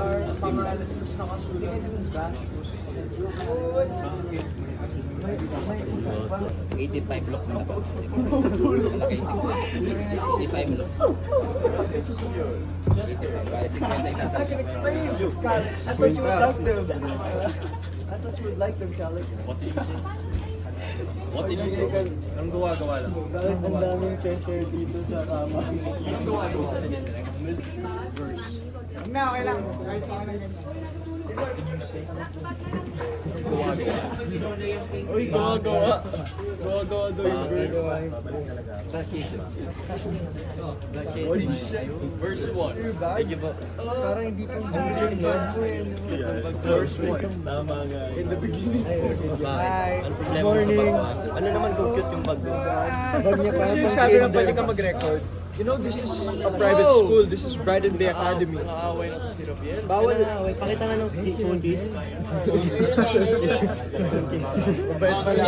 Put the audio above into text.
our pangalan is nakasulat Gastos. 85 look na ba? 85 looks. I can explain you, Calix. I thought you would like them. I thought you would like them, Calix. What did you say? What did you say? Ang gawa-gawa lang. Bakit ang daming chaser dito sa kama? Ang gawa-gawa sa ganyan. Na, okay lang. Kahit pa na ganyan. Uy, gawa-gawa. Gawa-gawa daw yung bird. What did you say? Verse 1. I give up. Parang hindi pang yung bag mo yun. First one. Tama nga. In the beginning. Hi. Ano Good problema morning. sa bag? Ano naman kung cute yung bag mo? Bag niya parang Kasi yung sabi na pwede ka mag-record. You know, this is a private school. This is Brighton Day Academy. Nakakaway na to si Robiel. Bawal na. Pakita nga ng phone case. Mabait pala.